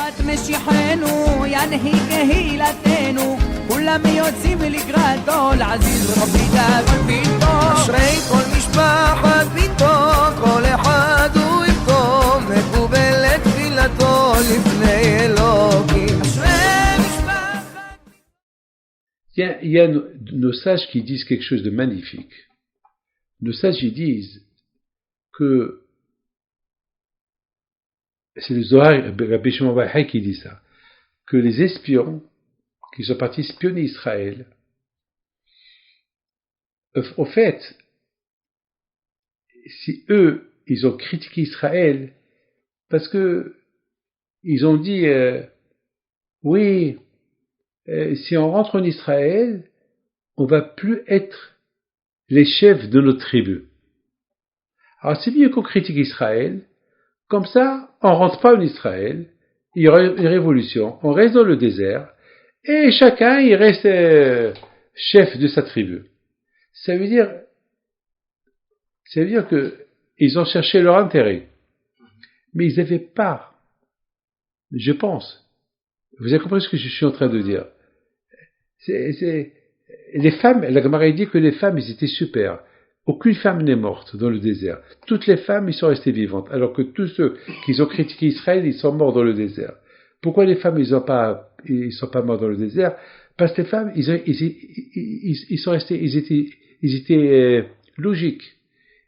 ביאת משיחנו ינהי קהילתנו כולם יוצאים לקראתו לעזיז רבי דאגון ביתו אשרי כל משפחת ביתו כל אחד הוא איתו מקובלת תפילתו לפני אלוקים אשרי משפחת Il y a nos sages qui disent quelque chose de magnifique. Nos sages ils disent que c'est le Zohar, Rabbi Shimon bar Yochai qui dit ça, que les espions qui sont partis espionner Israël, au fait, si eux, ils ont critiqué Israël, parce que ils ont dit, oui, si on rentre en Israël, on va plus être les chefs de notre tribu. Alors c'est mieux qu'on critique Israël, comme ça, on rentre pas en Israël, il y aura une révolution, on reste dans le désert, et chacun, il reste chef de sa tribu. Ça veut dire que ils ont cherché leur intérêt, mais ils n'avaient pas, je pense, vous avez compris ce que je suis en train de dire, les femmes, la Gemara dit que les femmes, ils étaient super. Aucune femme n'est morte dans le désert. Toutes les femmes, ils sont restées vivantes. Alors que tous ceux qui ont critiqué Israël, ils sont morts dans le désert. Pourquoi les femmes, ils sont pas morts dans le désert? Parce que les femmes, ils sont restés, ils étaient logiques.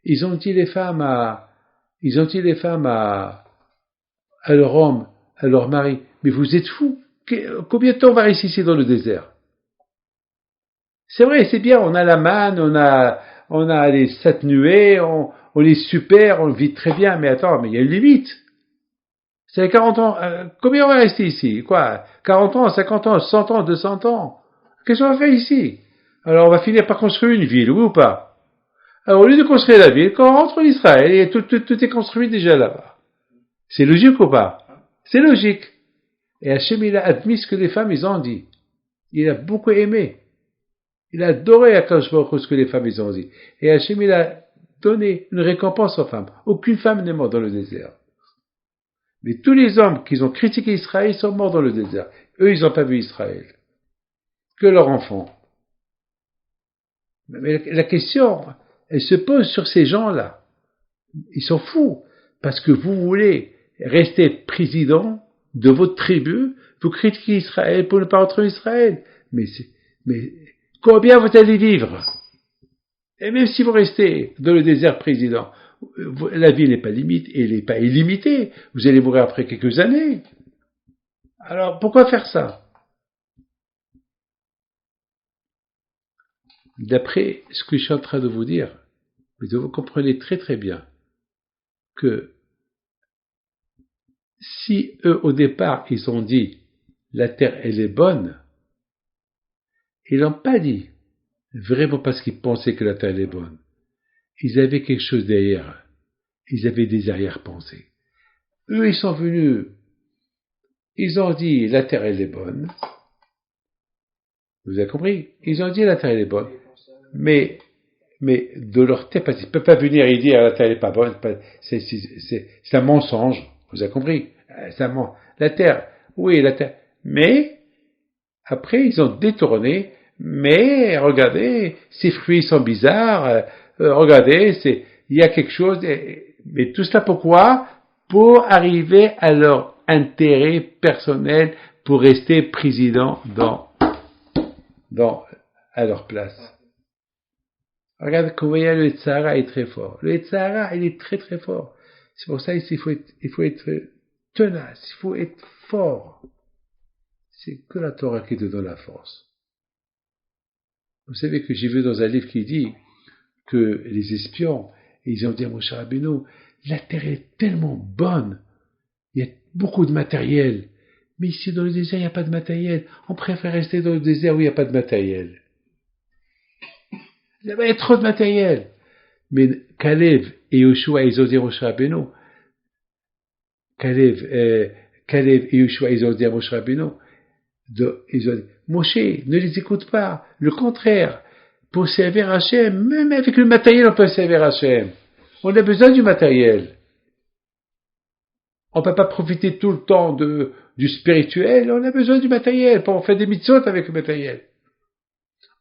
Ils ont dit les femmes à leur homme, à leur mari, mais vous êtes fous. Combien de temps on va rester ici dans le désert? C'est vrai, c'est bien, on a la manne, on a les 7 nuées, on est super, on vit très bien, mais attends, mais il y a une limite. C'est 40 ans, combien on va rester ici? Quoi? 40 ans, 50 ans, 100 ans, 200 ans? Qu'est-ce qu'on va faire ici? Alors on va finir par construire une ville, oui ou pas? Alors au lieu de construire la ville, quand on rentre en Israël, et tout est construit déjà là-bas. C'est logique ou pas? C'est logique. Et Hachem, il a admis ce que les femmes, ils ont dit. Il a beaucoup aimé. Il a adoré Akadosh Baruch Hu ce que les femmes ils ont dit. Et Hachem il a donné une récompense aux femmes. Aucune femme n'est morte dans le désert. Mais tous les hommes qui ont critiqué Israël sont morts dans le désert. Eux, ils n'ont pas vu Israël. Que leurs enfants. Mais la question, elle se pose sur ces gens-là. Ils sont fous. Parce que vous voulez rester président de votre tribu, vous critiquez Israël pour ne pas rentrer en Israël. Mais combien vous allez vivre? Et même si vous restez dans le désert président, la vie n'est pas limite, et elle n'est pas illimitée. Vous allez mourir après quelques années. Alors, pourquoi faire ça? D'après ce que je suis en train de vous dire, vous comprenez très très bien que si eux, au départ, ils ont dit la terre, elle est bonne, ils n'ont pas dit vraiment parce qu'ils pensaient que la terre est bonne. Ils avaient quelque chose derrière. Ils avaient des arrière-pensées. Eux, ils sont venus. Ils ont dit la terre elle est bonne. Vous avez compris? Ils ont dit la terre elle est bonne. Mais de leur tête, parce qu'ils ne peuvent pas venir et dire la terre elle n'est pas bonne. C'est un mensonge. Vous avez compris? La terre, oui, la terre. Mais après, ils ont détourné. Mais regardez, ces fruits sont bizarres. Regardez, il y a quelque chose. Mais tout cela pourquoi? Pour arriver à leur intérêt personnel, pour rester président à leur place. Regarde comment le Yetzirah est très fort. Le Yetzirah, il est très très fort. C'est pour ça qu'il faut être tenace, il faut être fort. C'est que la Torah qui te donne la force. Vous savez que j'ai vu dans un livre qui dit que les espions, ils ont dit à Moshe Rabbeinu, la terre est tellement bonne, il y a beaucoup de matériel, mais ici dans le désert il n'y a pas de matériel, on préfère rester dans le désert où il n'y a pas de matériel. Il y a trop de matériel. Mais Kalev et Yoshua, ils ont dit à Moshe Rabbeinu, Kalev et Yoshua, ils ont dit à Moshe Rabbeinu, ils ont dit, Moshe, ne les écoute pas. Le contraire, pour servir Hachem, même avec le matériel, on peut servir Hachem. On a besoin du matériel. On peut pas profiter tout le temps du spirituel, on a besoin du matériel pour faire des mitzvot avec le matériel.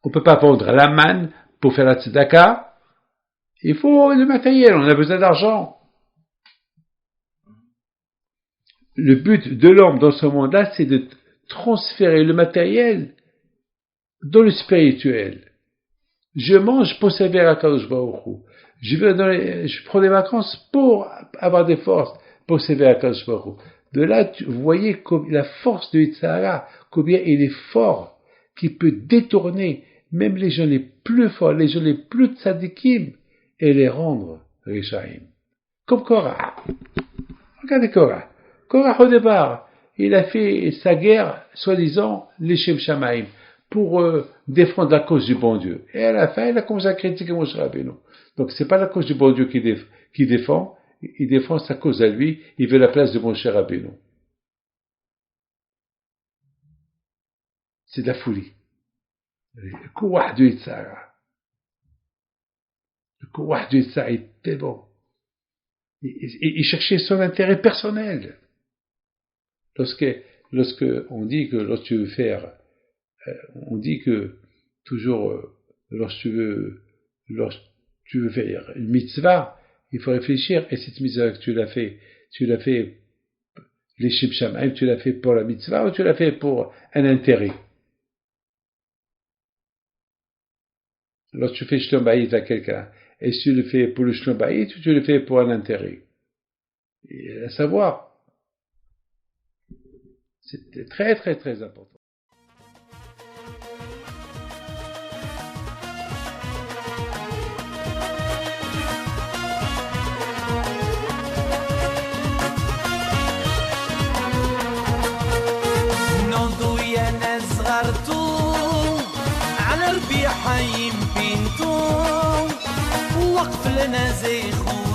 On peut pas vendre la manne pour faire la tzedaka. Il faut le matériel, on a besoin d'argent. Le but de l'homme dans ce monde-là, c'est de transférer le matériel dans le spirituel. Je mange pour servir à Kadosh Baruch Hu. Je prends des vacances pour avoir des forces, pour servir à Kadosh Baruch Hu. De là, vous voyez la force de Yitzhara, combien il est fort, qui peut détourner même les gens les plus forts, les gens les plus tzadikim, et les rendre Rishaim. Comme Korah. Regardez Korah. Korah, au départ, il a fait sa guerre, soi-disant, l'Ishem Shamaim, pour défendre la cause du bon Dieu. Et à la fin, il a commencé à critiquer Moshe Rabbeinu. Donc, c'est pas la cause du bon Dieu qui défend, il défend sa cause à lui, il veut la place de Moshe Rabbeinu. C'est de la folie. Le courage de Yitzhara. Le courage de Yitzhara était bon. Il cherchait son intérêt personnel. Lorsque on dit que lorsque tu veux faire, on dit que toujours lorsque tu veux faire une mitzvah, il faut réfléchir. Et cette mitzvah que tu l'as fait les Shem Shamaim, tu l'as fait pour la mitzvah ou tu l'as fait pour un intérêt. Lorsque tu fais Shlom Bayit à quelqu'un, est-ce que tu le fais pour le Shlom Bayit ou tu le fais pour un intérêt? Et à savoir. C'était très, très, très important. على ربيع حيم بنتو وقف لنا زي خو